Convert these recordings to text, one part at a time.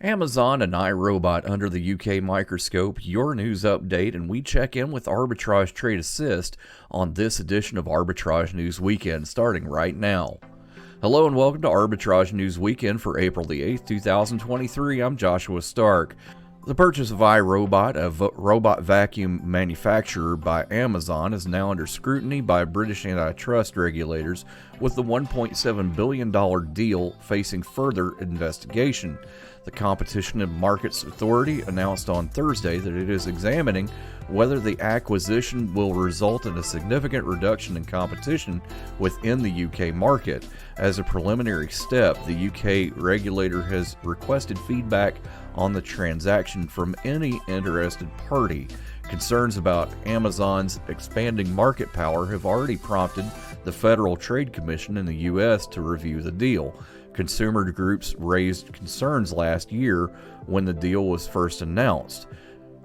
Amazon and iRobot under the UK microscope, your news update, and we check in with Arbitrage Trade Assist on this edition of Arbitrage News Weekend, starting right now. Hello and welcome to Arbitrage News Weekend for April the 8th, 2023. I'm Joshua Stark. The purchase of iRobot, a robot vacuum manufacturer by Amazon, is now under scrutiny by British antitrust regulators, with the $1.7 billion deal facing further investigation. The Competition and Markets Authority announced on Thursday that it is examining whether the acquisition will result in a significant reduction in competition within the UK market. As a preliminary step, the UK regulator has requested feedback on the transaction from any interested party. Concerns about Amazon's expanding market power have already prompted the Federal Trade Commission in the U.S. to review the deal. Consumer groups raised concerns last year when the deal was first announced.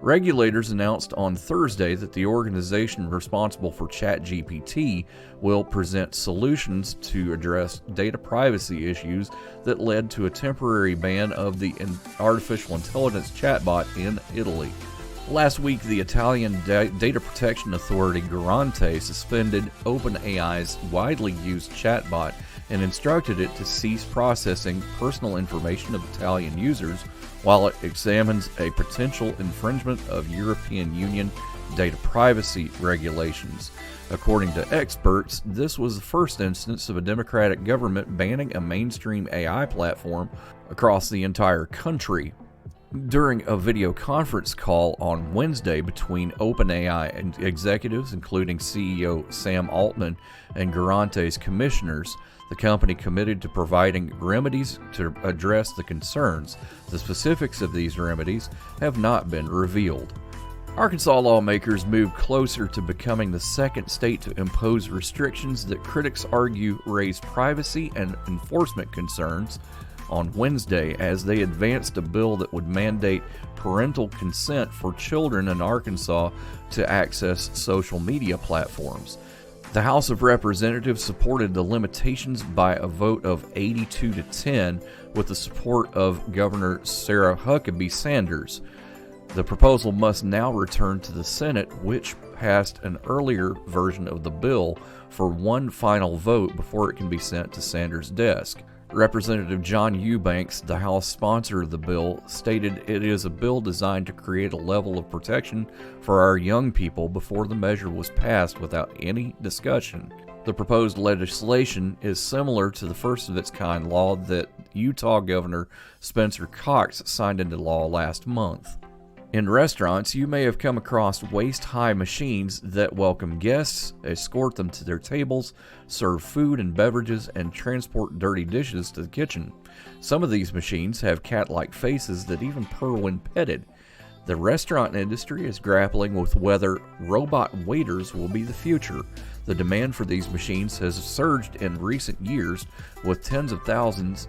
Regulators announced on Thursday that the organization responsible for ChatGPT will present solutions to address data privacy issues that led to a temporary ban of the artificial intelligence chatbot in Italy. Last week, the Italian data protection authority Garante suspended OpenAI's widely used chatbot and instructed it to cease processing personal information of Italian users while it examines a potential infringement of European Union data privacy regulations. According to experts, this was the first instance of a democratic government banning a mainstream AI platform across the entire country. During a video conference call on Wednesday between OpenAI and executives, including CEO Sam Altman and Garante's commissioners, the company committed to providing remedies to address the concerns. The specifics of these remedies have not been revealed. Arkansas lawmakers move closer to becoming the second state to impose restrictions that critics argue raise privacy and enforcement concerns on Wednesday as they advanced a bill that would mandate parental consent for children in Arkansas to access social media platforms. The House of Representatives supported the limitations by a vote of 82 to 10 with the support of Governor Sarah Huckabee Sanders. The proposal must now return to the Senate, which passed an earlier version of the bill, for one final vote before it can be sent to Sanders' desk. Representative John Eubanks, the House sponsor of the bill, stated it is a bill designed to create a level of protection for our young people before the measure was passed without any discussion. The proposed legislation is similar to the first of its kind law that Utah Governor Spencer Cox signed into law last month. In restaurants, you may have come across waist-high machines that welcome guests, escort them to their tables, serve food and beverages, and transport dirty dishes to the kitchen. Some of these machines have cat-like faces that even purr when petted. The restaurant industry is grappling with whether robot waiters will be the future. The demand for these machines has surged in recent years, with tens of thousands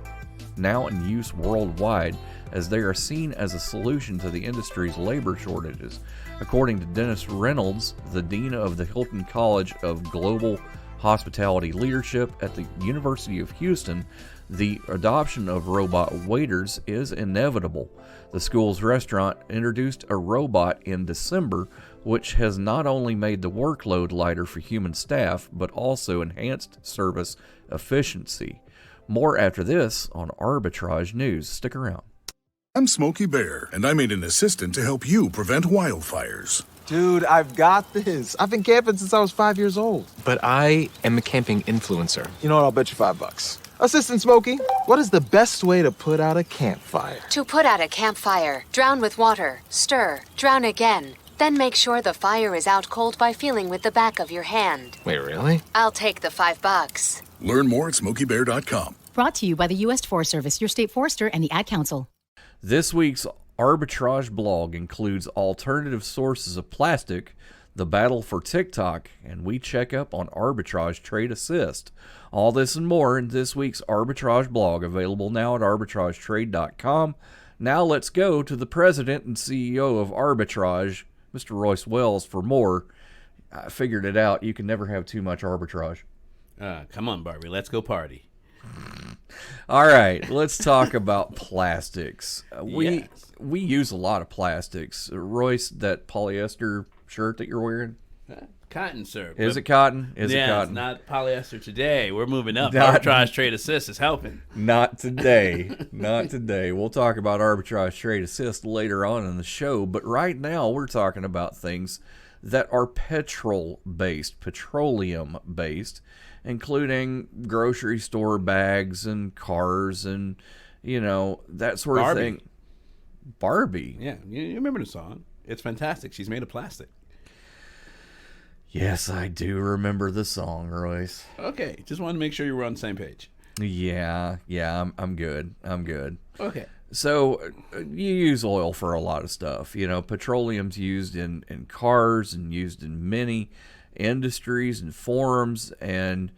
now in use worldwide, as they are seen as a solution to the industry's labor shortages. According to Dennis Reynolds, the dean of the Hilton College of Global Hospitality Leadership at the University of Houston, the adoption of robot waiters is inevitable. The school's restaurant introduced a robot in December, which has not only made the workload lighter for human staff, but also enhanced service efficiency. More after this on Arbitrage News. Stick around. I'm Smokey Bear, and I made an assistant to help you prevent wildfires. Dude, I've got this. I've been camping since I was 5 years old. But I am a camping influencer. You know what? I'll bet you $5. Assistant Smokey, what is the best way to put out a campfire? To put out a campfire, drown with water, stir, drown again. Then make sure the fire is out cold by feeling with the back of your hand. Wait, really? I'll take the $5. Learn more at SmokeyBear.com. Brought to you by the U.S. Forest Service, your state forester, and the Ad Council. This week's Arbitrage blog includes alternative sources of plastic, the battle for TikTok, and we check up on Arbitrage Trade Assist. All this and more in this week's Arbitrage blog, available now at arbitragetrade.com. Now let's go to the president and CEO of Arbitrage, Mr. Royce Wells, for more. I figured it out. You can never have too much arbitrage. Come on, Barbie. Let's go party. All right, let's talk about plastics. We Yes. use a lot of plastics. Royce, that polyester shirt that you're wearing, Cotton, sir. is it cotton? Is it Yeah, cotton? it's not polyester today. We're moving up. Not- Arbitrage Trade Assist is helping. Not today. Not today. We'll talk about arbitrage trade assist later on in the show, but right now we're talking about things that are petrol-based, petroleum-based, including grocery store bags and cars and, that sort of Barbie. thing. Barbie. Yeah, you remember the song. It's fantastic. She's made of plastic. Yes, I do remember the song, Royce. Okay, just wanted to make sure you were on the same page. Yeah, I'm good. I'm good. Okay. So you use oil for a lot of stuff. Petroleum's used in cars and used in many industries and forms, and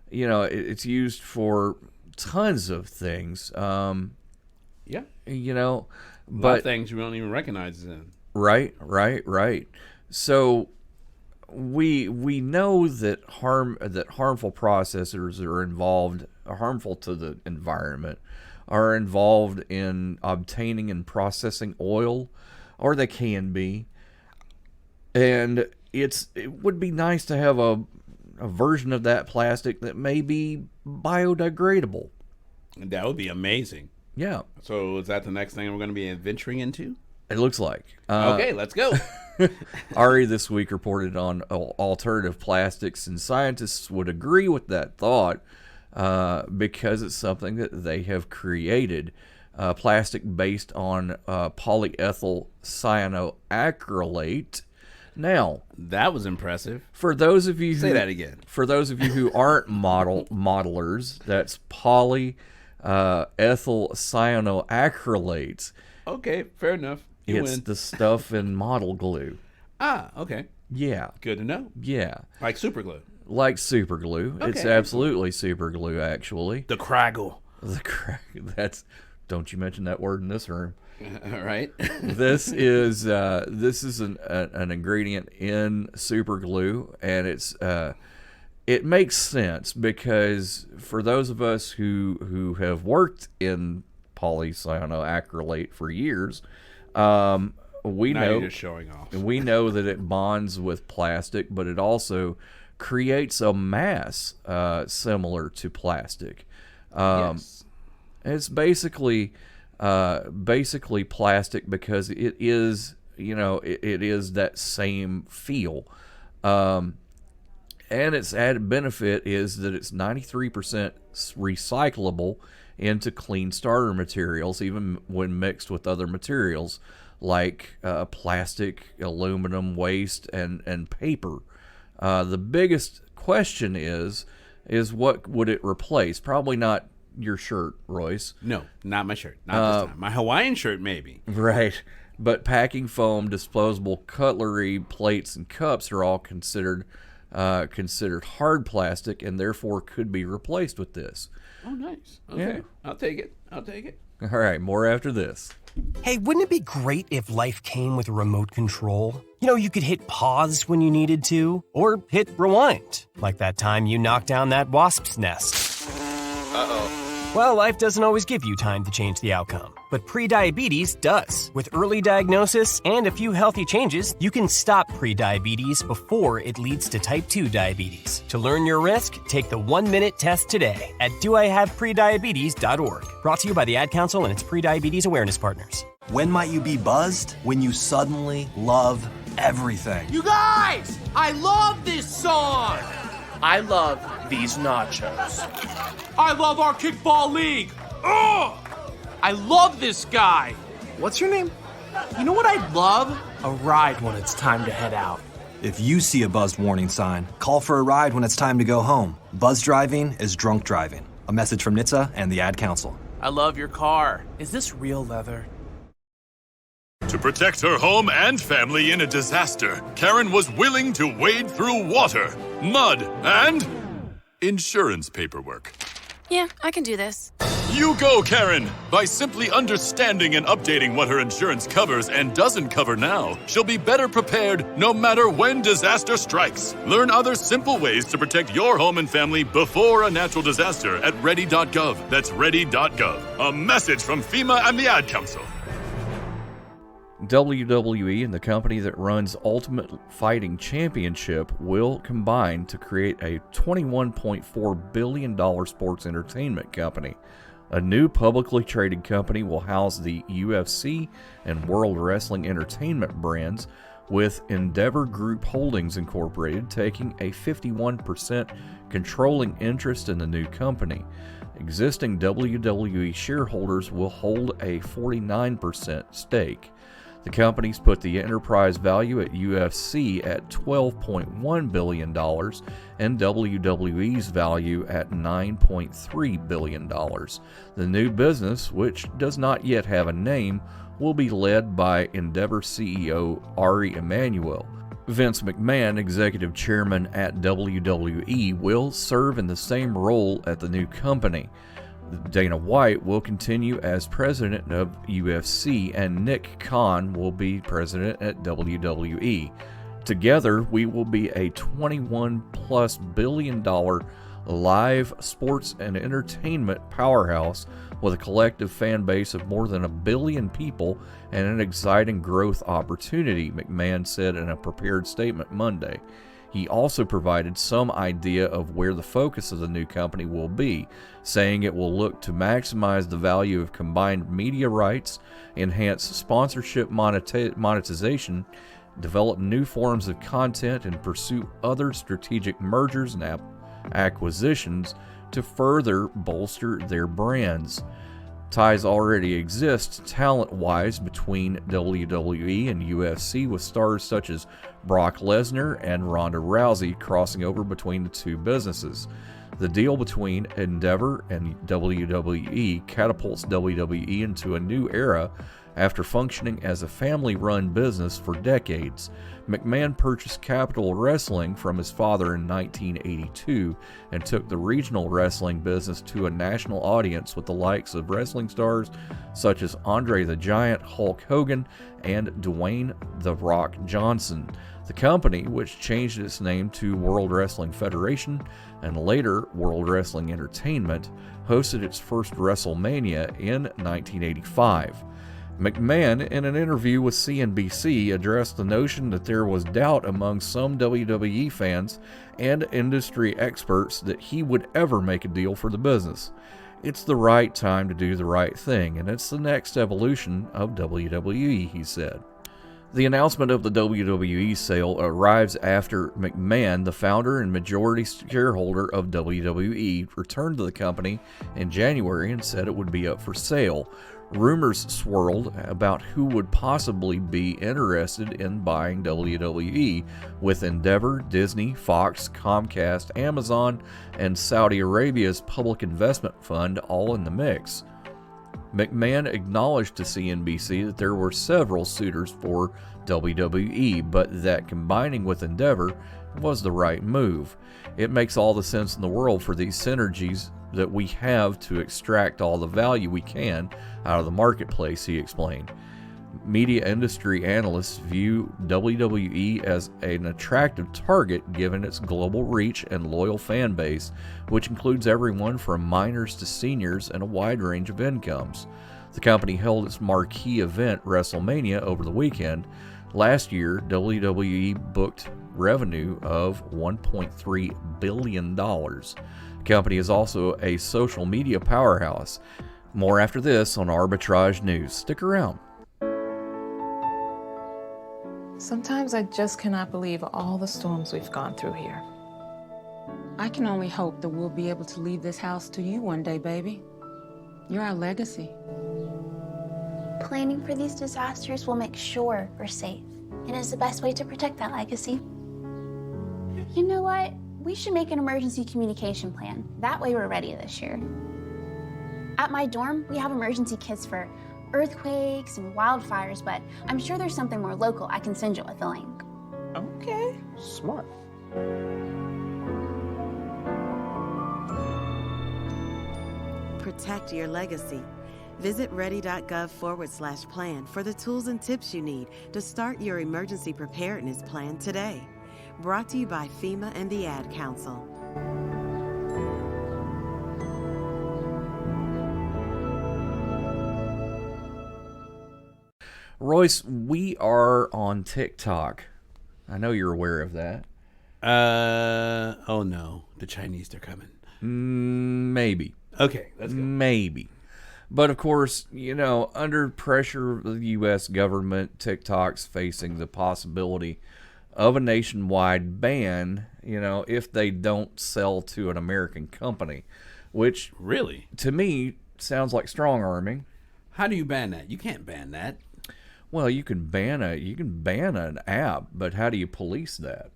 it's used for tons of things. Yeah. A lot But of things you don't even recognize it in. right. So we know that harmful processors are involved, harmful to the environment, are involved in obtaining and processing oil, or they can be. And it would be nice to have a version of that plastic that may be biodegradable. That would be amazing. Yeah, So is that the next thing we're going to be venturing into? it looks like. Okay, let's go. Ari this week reported on alternative plastics, and scientists would agree with that thought because it's something that they have created. Plastic based on polyethyl cyanoacrylate. Now, That was impressive. for those of you Say that again. For those of you who aren't modelers, that's polyethyl cyanoacrylate. Okay, fair enough. You It's win. the stuff in model glue. Okay. Yeah, Good to know. yeah. Like super glue. Like super glue. It's Okay. absolutely super glue, actually. The Craggle. The crack. That's. Don't you mention that word in this room. All right. This is an ingredient in super glue, and it makes sense because for those of us who have worked in polycyanoacrylate for years, we Now know you're just showing off. we know that it bonds with plastic, but it also creates a mass similar to plastic. Yes. It's basically plastic because it is, it is that same feel. And its added benefit is that it's 93% recyclable into clean starter materials, even when mixed with other materials like plastic, aluminum waste, and paper. The biggest question is what would it replace? Probably not your shirt, Royce. No, not my shirt. Not this time. My Hawaiian shirt, maybe. Right. But packing foam, disposable cutlery, plates, and cups are all considered hard plastic and therefore could be replaced with this. Oh, nice. Okay. Yeah. I'll take it. All right, more after this. Hey, wouldn't it be great if life came with a remote control? You could hit pause when you needed to, or hit rewind, like that time you knocked down that wasp's nest. Uh-oh. Well, life doesn't always give you time to change the outcome, but prediabetes does. With early diagnosis and a few healthy changes, you can stop prediabetes before it leads to type 2 diabetes. To learn your risk, take the 1-minute test today at doihaveprediabetes.org. Brought to you by the Ad Council and its prediabetes awareness partners. When might you be buzzed? When you suddenly love everything. You guys! I love this song! I love these nachos. I love our kickball league! Ugh! I love this guy! What's your name? You know what I'd love? A ride when it's time to head out. If you see a buzzed warning sign, call for a ride when it's time to go home. Buzz driving is drunk driving. A message from NHTSA and the Ad Council. I love your car. Is this real leather? To protect her home and family in a disaster, Karen was willing to wade through water, mud, and insurance paperwork. Yeah, I can do this. You go, Karen! By simply understanding and updating what her insurance covers and doesn't cover now, she'll be better prepared no matter when disaster strikes. Learn other simple ways to protect your home and family before a natural disaster at ready.gov. That's ready.gov. A message from FEMA and the Ad Council. WWE and the company that runs Ultimate Fighting Championship will combine to create a $21.4 billion sports entertainment company. A new publicly traded company will house the UFC and World Wrestling Entertainment brands, with Endeavor Group Holdings Incorporated taking a 51% controlling interest in the new company. Existing WWE shareholders will hold a 49% stake. The companies put the enterprise value at UFC at $12.1 billion and WWE's value at $9.3 billion. The new business, which does not yet have a name, will be led by Endeavor CEO Ari Emanuel. Vince McMahon, executive chairman at WWE, will serve in the same role at the new company. Dana White will continue as president of UFC, and Nick Khan will be president at WWE. Together, we will be a $21+ billion live sports and entertainment powerhouse with a collective fan base of more than 1 billion people and an exciting growth opportunity, McMahon said in a prepared statement Monday. He also provided some idea of where the focus of the new company will be, saying it will look to maximize the value of combined media rights, enhance sponsorship monetization, develop new forms of content, and pursue other strategic mergers and acquisitions to further bolster their brands. Ties already exist talent-wise between WWE and UFC, with stars such as Brock Lesnar and Ronda Rousey crossing over between the two businesses. The deal between Endeavor and WWE catapults WWE into a new era after functioning as a family-run business for decades. McMahon purchased Capital Wrestling from his father in 1982 and took the regional wrestling business to a national audience with the likes of wrestling stars such as Andre the Giant, Hulk Hogan, and Dwayne "The Rock" Johnson. The company, which changed its name to World Wrestling Federation and later World Wrestling Entertainment, hosted its first WrestleMania in 1985. McMahon, in an interview with CNBC, addressed the notion that there was doubt among some WWE fans and industry experts that he would ever make a deal for the business. It's the right time to do the right thing, and it's the next evolution of WWE, he said. The announcement of the WWE sale arrives after McMahon, the founder and majority shareholder of WWE, returned to the company in January and said it would be up for sale. Rumors swirled about who would possibly be interested in buying WWE, with Endeavor, Disney, Fox, Comcast, Amazon, and Saudi Arabia's Public Investment Fund all in the mix. McMahon acknowledged to CNBC that there were several suitors for WWE, but that combining with Endeavor was the right move. It makes all the sense in the world for these synergies that we have to extract all the value we can out of the marketplace, he explained. Media industry analysts view WWE as an attractive target given its global reach and loyal fan base, which includes everyone from minors to seniors and a wide range of incomes. The company held its marquee event, WrestleMania, over the weekend. Last year, WWE booked revenue of $1.3 billion. The company is also a social media powerhouse. More after this on Arbitrage News. Stick around. Sometimes I just cannot believe all the storms we've gone through here. I can only hope that we'll be able to leave this house to you one day, baby. You're our legacy. Planning for these disasters will make sure we're safe, and is the best way to protect that legacy. You know what? We should make an emergency communication plan. That way we're ready this year. At my dorm, we have emergency kits for earthquakes and wildfires, but I'm sure there's something more local I can send you with a link. Okay, smart. protect your legacy. Visit ready.gov/plan for the tools and tips you need to start your emergency preparedness plan today. Brought to you by FEMA and the Ad Council. Royce, we are on TikTok. I know you're aware of that. Oh no, the Chinese, they're coming. Maybe. Okay, let's go. Maybe. But of course, under pressure of the U.S. government, TikTok's facing the possibility of a nationwide ban, if they don't sell to an American company, which really, to me, sounds like strong arming. How do you ban that? You can't ban that. Well, you can ban an app, but how do you police that?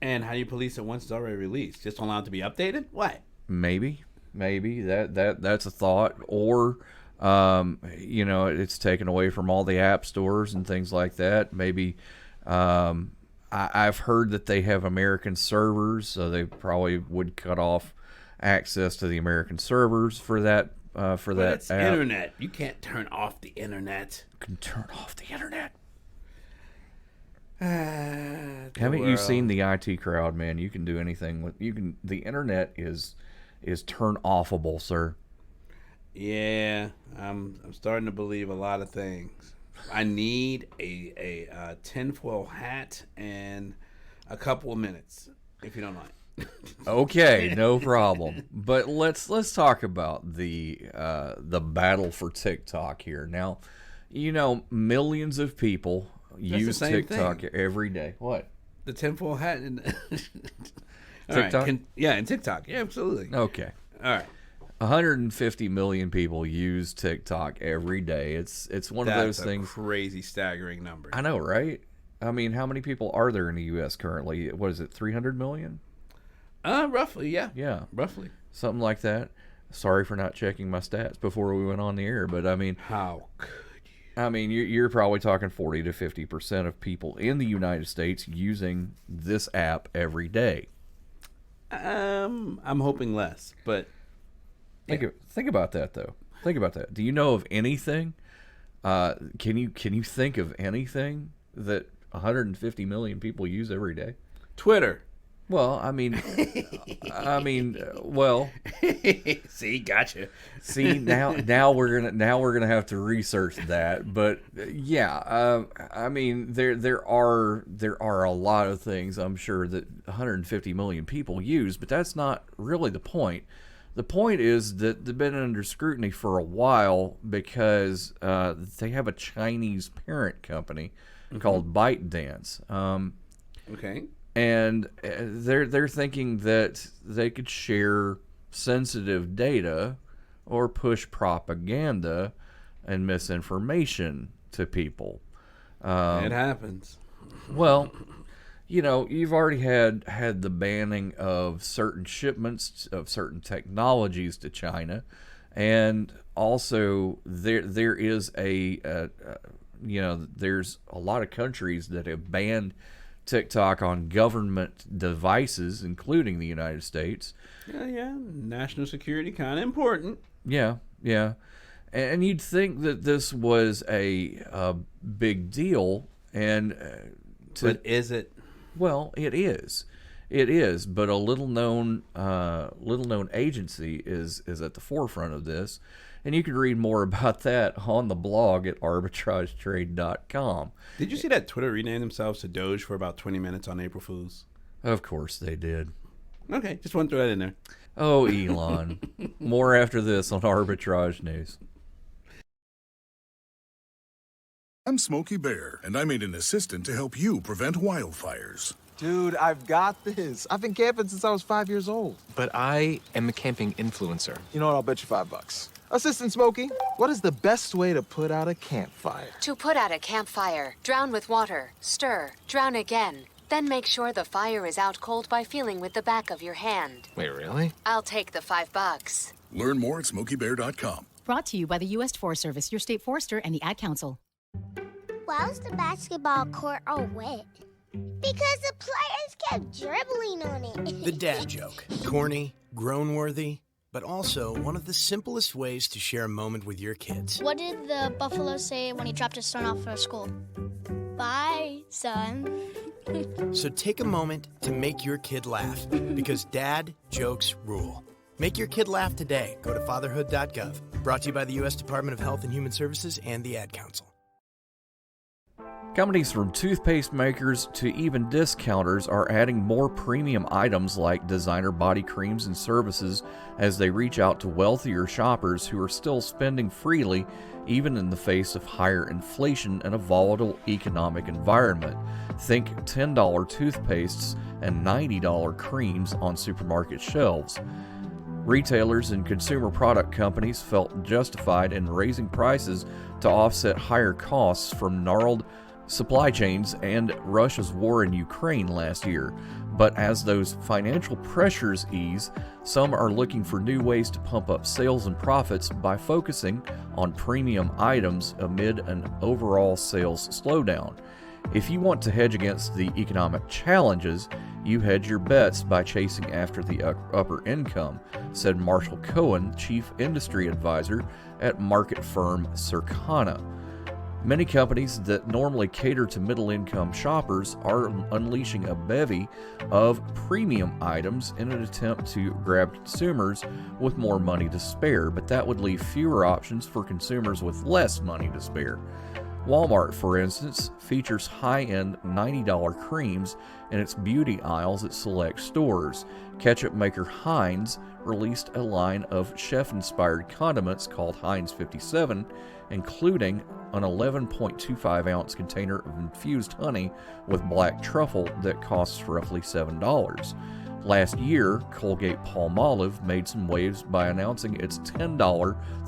And how do you police it once it's already released? Just allow it to be updated? What? Maybe that's a thought. Or it's taken away from all the app stores and things like that. Maybe I've heard that they have American servers, so they probably would cut off access to the American servers for that. But it's app. internet. You can't turn off the internet. You can turn off the internet. Haven't you seen the IT crowd, man? You can do anything with the internet is turn offable, sir. Yeah, I'm starting to believe a lot of things. I need a tinfoil hat and a couple of minutes, if you don't mind. Okay, no problem. But let's talk about the battle for TikTok here. Now, millions of people use TikTok every day. What? The tinfoil hat and TikTok? Right. And TikTok. Yeah, absolutely. Okay. All right. 150 million people use TikTok every day. It's one of those things. Crazy, staggering number. I know, right? I mean, how many people are there in the U.S. currently? What is it, 300 million? Roughly, yeah. Yeah. Roughly. Something like that. Sorry for not checking my stats before we went on the air, but I mean... How could you? I mean, you're probably talking 40 to 50% of people in the United States using this app every day. I'm hoping less, but... Think about that, though. Think about that. Do you know of anything? Can you think of anything that 150 million people use every day? Twitter. Well, well. See, gotcha. See, now we're gonna have to research that, but yeah, there are a lot of things I'm sure that 150 million people use, but that's not really the point. The point is that they've been under scrutiny for a while because they have a Chinese parent company called ByteDance. Okay. And they're thinking that they could share sensitive data or push propaganda and misinformation to people. It happens. Well, you've already had the banning of certain shipments of certain technologies to China, and also there is there's a lot of countries that have banned TikTok on government devices, including the United States. Yeah. National security, kind of important. Yeah. And you'd think that this was a big deal, and but is it? Well, it is. It is, but a little known agency is at the forefront of this, and you can read more about that on the blog at arbitragetrade.com. Did you see that Twitter renamed themselves to Doge for about 20 minutes on April Fools? Of course they did. Okay, just want to throw that in there. Oh, Elon. More after this on Arbitrage News. I'm Smokey Bear, and I made an assistant to help you prevent wildfires. Dude, I've got this. I've been camping since I was 5 years old. But I am a camping influencer. You know what? I'll bet you $5. Assistant Smokey, what is the best way to put out a campfire? To put out a campfire, drown with water, stir, drown again. Then make sure the fire is out cold by feeling with the back of your hand. Wait, really? I'll take the $5. Learn more at SmokeyBear.com. Brought to you by the U.S. Forest Service, your state forester, and the Ad Council. Why was the basketball court all wet? Because the players kept dribbling on it. The dad joke. Corny, grown-worthy, but also one of the simplest ways to share a moment with your kids. What did the buffalo say when he dropped his son off for school? Bye, son. So take a moment to make your kid laugh, because dad jokes rule. Make your kid laugh today. Go to fatherhood.gov. Brought to you by the U.S. Department of Health and Human Services and the Ad Council. Companies from toothpaste makers to even discounters are adding more premium items like designer body creams and services as they reach out to wealthier shoppers who are still spending freely even in the face of higher inflation and a volatile economic environment. Think $10 toothpastes and $90 creams on supermarket shelves. Retailers and consumer product companies felt justified in raising prices to offset higher costs from gnarled supply chains and Russia's war in Ukraine last year. But as those financial pressures ease, some are looking for new ways to pump up sales and profits by focusing on premium items amid an overall sales slowdown. If you want to hedge against the economic challenges, you hedge your bets by chasing after the upper income, said Marshall Cohen, Chief Industry Advisor at market firm Circana. Many companies that normally cater to middle-income shoppers are unleashing a bevy of premium items in an attempt to grab consumers with more money to spare, but that would leave fewer options for consumers with less money to spare. Walmart, for instance, features high-end $90 creams in its beauty aisles at select stores. Ketchup maker Heinz released a line of chef-inspired condiments called Heinz 57, including an 11.25-ounce container of infused honey with black truffle that costs roughly $7. Last year, Colgate-Palmolive made some waves by announcing its $10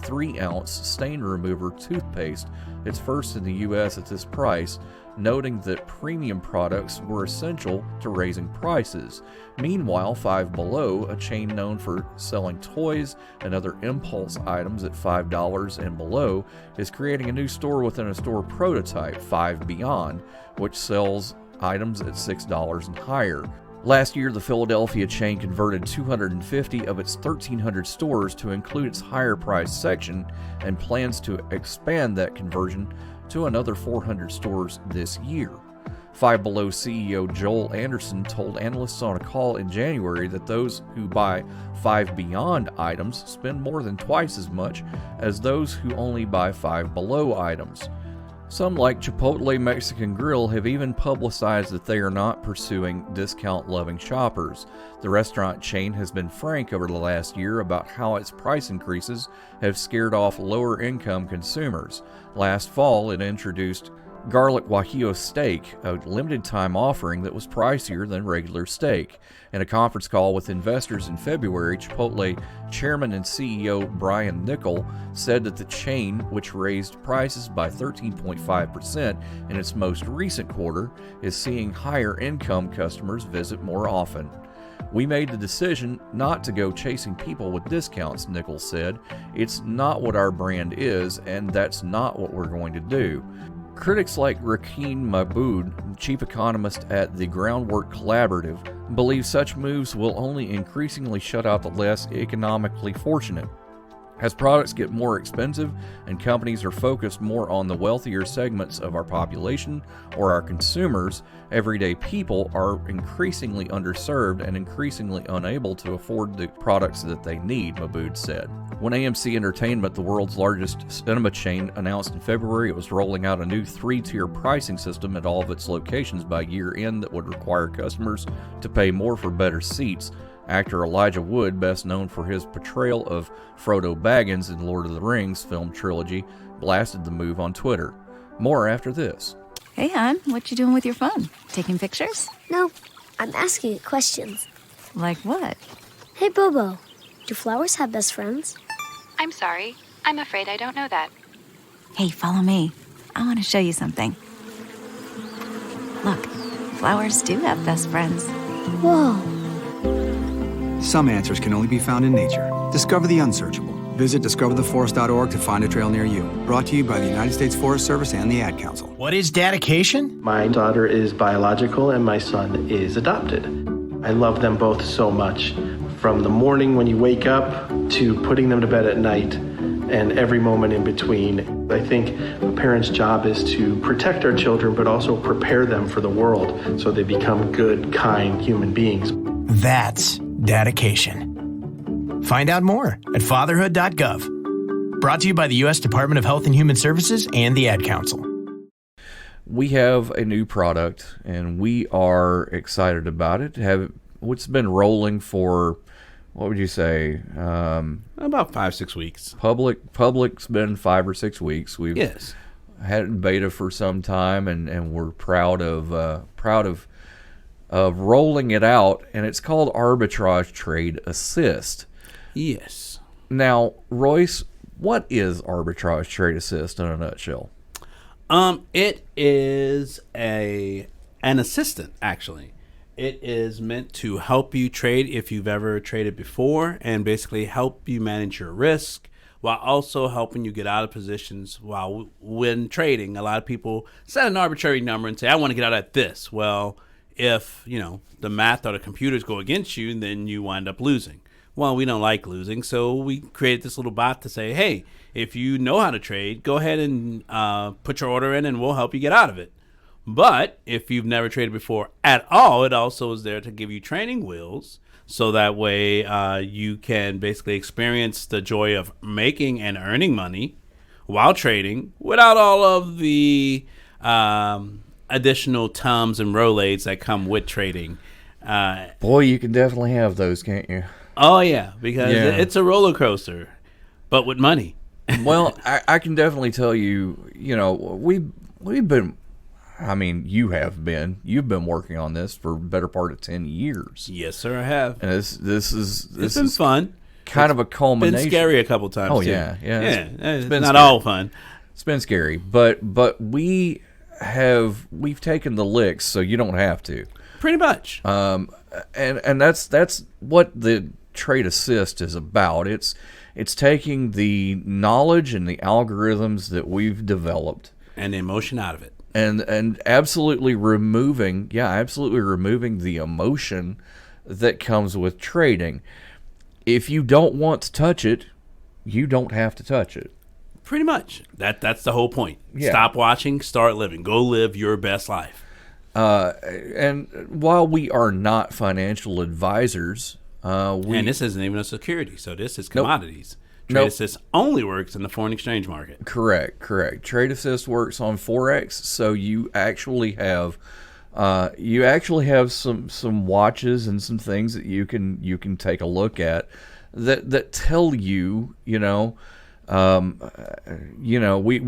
3-ounce stain remover toothpaste, its first in the U.S. at this price, noting that premium products were essential to raising prices. Meanwhile, Five Below, a chain known for selling toys and other impulse items at $5 and below, is creating a new store within a store prototype, Five Beyond, which sells items at $6 and higher. Last year, the Philadelphia chain converted 250 of its 1,300 stores to include its higher price section and plans to expand that conversion to another 400 stores this year. Five Below CEO Joel Anderson told analysts on a call in January that those who buy Five Beyond items spend more than twice as much as those who only buy Five Below items. Some, like Chipotle Mexican Grill, have even publicized that they are not pursuing discount-loving shoppers. The restaurant chain has been frank over the last year about how its price increases have scared off lower-income consumers. Last fall, it introduced garlic guajillo steak, a limited-time offering that was pricier than regular steak. In a conference call with investors in February, Chipotle chairman and CEO Brian Niccol said that the chain, which raised prices by 13.5% in its most recent quarter, is seeing higher-income customers visit more often. "We made the decision not to go chasing people with discounts," Niccol said. "It's not what our brand is, and that's not what we're going to do." Critics like Rakeen Mahbood, chief economist at the Groundwork Collaborative, believe such moves will only increasingly shut out the less economically fortunate. As products get more expensive and companies are focused more on the wealthier segments of our population or our consumers, everyday people are increasingly underserved and increasingly unable to afford the products that they need, Mahbood said. When AMC Entertainment, the world's largest cinema chain, announced in February it was rolling out a new 3-tier pricing system at all of its locations by year-end that would require customers to pay more for better seats, actor Elijah Wood, best known for his portrayal of Frodo Baggins in Lord of the Rings film trilogy, blasted the move on Twitter. More after this. Hey, hon, what you doing with your phone? Taking pictures? No, I'm asking it questions. Like what? Hey, Bobo, do flowers have best friends? I'm sorry. I'm afraid I don't know that. Hey, follow me. I want to show you something. Look, flowers do have best friends. Whoa. Some answers can only be found in nature. Discover the unsearchable. Visit discovertheforest.org to find a trail near you. Brought to you by the United States Forest Service and the Ad Council. What is dedication? My daughter is biological and my son is adopted. I love them both so much. from the morning when you wake up to putting them to bed at night and every moment in between. I think a parent's job is to protect our children, but also prepare them for the world so they become good, kind human beings. That's dedication. Find out more at fatherhood.gov. Brought to you by the U.S. Department of Health and Human Services and the Ad Council. We have a new product, and we are excited about it. It's been rolling for, what would you say? About 5-6 weeks. Public's been 5 or 6 weeks. We've Yes. had it in beta for some time, and we're proud of rolling it out. And it's called Arbitrage Trade Assist. Yes. Now, Royce, what is Arbitrage Trade Assist in a nutshell? It is an assistant, actually. It is meant to help you trade if you've ever traded before, and basically help you manage your risk while also helping you get out of positions when trading. A lot of people set an arbitrary number and say, I want to get out at this. Well, if, the math or the computers go against you, then you wind up losing. Well, we don't like losing, so we created this little bot to say, hey, if you know how to trade, go ahead and put your order in and we'll help you get out of it. But if you've never traded before at all, it also is there to give you training wheels, so that way you can basically experience the joy of making and earning money while trading without all of the additional Tums and Rolaids that come with trading. Boy, you can definitely have those, can't you? Oh, yeah, because it's a roller coaster, but with money. Well, I can definitely tell you, we've been, you've been working on this for a better part of 10 years. Yes, sir, I have. And this is been fun. Kind of a culmination. It's been scary a couple times, Oh, too. yeah. It's been not scary. all fun. It's been scary, but we've taken the licks, so you don't have to. Pretty much. And that's what the Trade Assist is about. It's taking the knowledge and the algorithms that we've developed and the emotion out of it, and absolutely removing the emotion that comes with trading. If you don't want to touch it, you don't have to touch it. Pretty much. That's the whole point. Yeah. Stop watching, start living. Go live your best life. And while we are not financial advisors, and this isn't even a security, so this is commodities. Trade Assist only works in the foreign exchange market. Correct. Trade Assist works on Forex, so you actually have some watches and some things that you can take a look at that tell you, we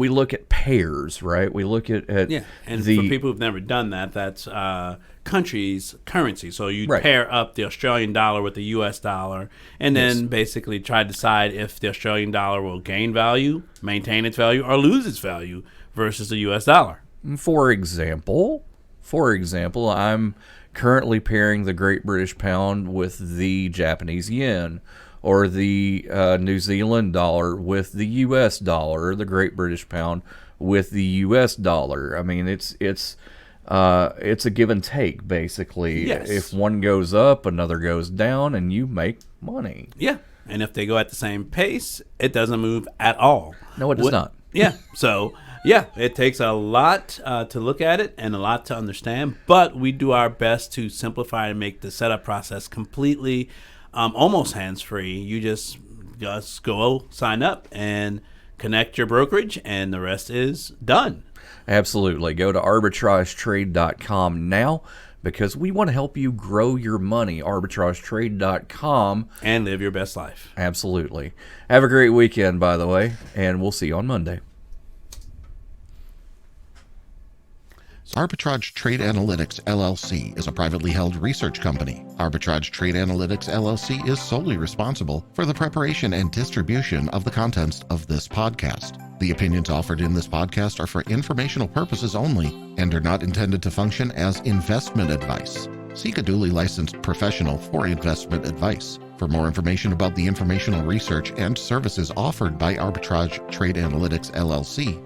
look at pairs, right? We look at and for people who've never done that, that's countries' currency. So you pair up the Australian dollar with the U.S. dollar, and then basically try to decide if the Australian dollar will gain value, maintain its value, or lose its value versus the U.S. dollar. For example, I'm currently pairing the Great British Pound with the Japanese yen, or the New Zealand dollar with the U.S. dollar, or the Great British Pound with the U.S. dollar. I mean, it's a give and take, basically. Yes. If one goes up, another goes down, and you make money. Yeah, and if they go at the same pace, it doesn't move at all. No, it does not. Yeah, so... Yeah, it takes a lot to look at it and a lot to understand, but we do our best to simplify and make the setup process completely almost hands-free. You just go sign up and connect your brokerage, and the rest is done. Absolutely. Go to arbitragetrade.com now, because we want to help you grow your money. Arbitragetrade.com. And live your best life. Absolutely. Have a great weekend, by the way, and we'll see you on Monday. Arbitrage Trade Analytics, LLC is a privately held research company. Arbitrage Trade Analytics, LLC is solely responsible for the preparation and distribution of the contents of this podcast. The opinions offered in this podcast are for informational purposes only and are not intended to function as investment advice. Seek a duly licensed professional for investment advice. For more information about the informational research and services offered by Arbitrage Trade Analytics, LLC,